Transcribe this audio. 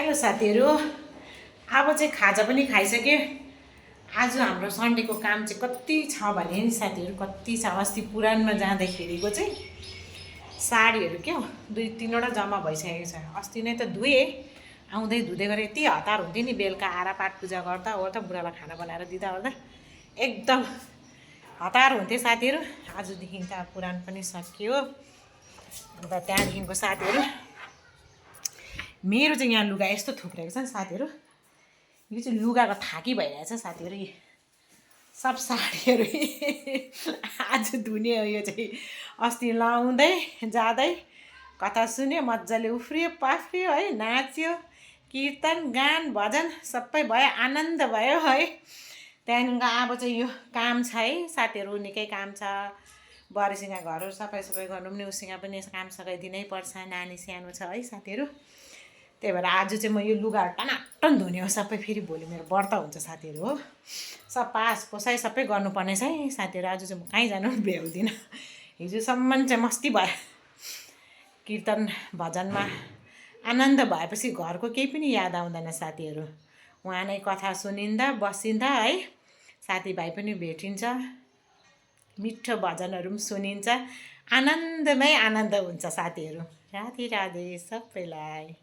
Hello साथीहरू, अब चाहिँ खाजा पनि खाइसक्यो। आज हाम्रो सन्डेको काम चाहिँ कति छ भने नि साथीहरू, कति छ। अस्ति पुराणमा जाँदाखेरिको चाहिँ साडीहरू क्या दुई तिनवटा जम्मा भइसकेको छ। अस्ति नै त धुएँ, आउँदै धुँदै गरेँ। यति हतार हुन्थ्यो नि, बेलुका आएर पाठ पूजा गर्दा ओर्दा बुढालाई खाना बनाएर दिँदा ओर्दा एकदम हतार हुन्थ्यो साथीहरू। आजदेखि त पुराण पनि सकियो। अन्त त्यहाँदेखिको साथीहरू मेरो चाहिँ यहाँ लुगा यस्तो थुप्रेको छ नि साथीहरू। यो चाहिँ लुगाको थाकी भइरहेछ साथीहरू। सब साडीहरू आज धुने हो। यो चाहिँ अस्ति लाउँदै जाँदै कथा सुन्यो, मजाले उफ्रियो पाफ्रियो है, नाच्यो, कीर्तन गान भजन सबै भयो, आनन्द भयो है। त्यहाँदेखिको अब चाहिँ यो काम छ है साथीहरू, निकै काम छ। बुहारीसँग घरहरू सफाइ गर्नु पनि उसँग पनि काम सघाइदिनै पर्छ, नानी सानो छ है साथीहरू। त्यही भएर आज चाहिँ म यो लुगाहरू टनाटन धुने हो सबै। फेरि भोलि मेरो व्रत हुन्छ साथीहरू हो। पास पोसाइ सबै गर्नुपर्ने छ है साथीहरू। आज चाहिँ म कहीँ जानु पनि भ्याउँदिनँ। हिजोसम्म चाहिँ मस्ती भयो, कीर्तन भजनमा आनन्द भएपछि घरको केही पनि याद आउँदैन साथीहरू। उहाँ नै कथा सुनिँदा बसिँदा है, साथीभाइ पनि भेटिन्छ, मिठो भजनहरू पनि सुनिन्छ, आनन्दमै आनन्द हुन्छ साथीहरू। राधे राधे सबैलाई।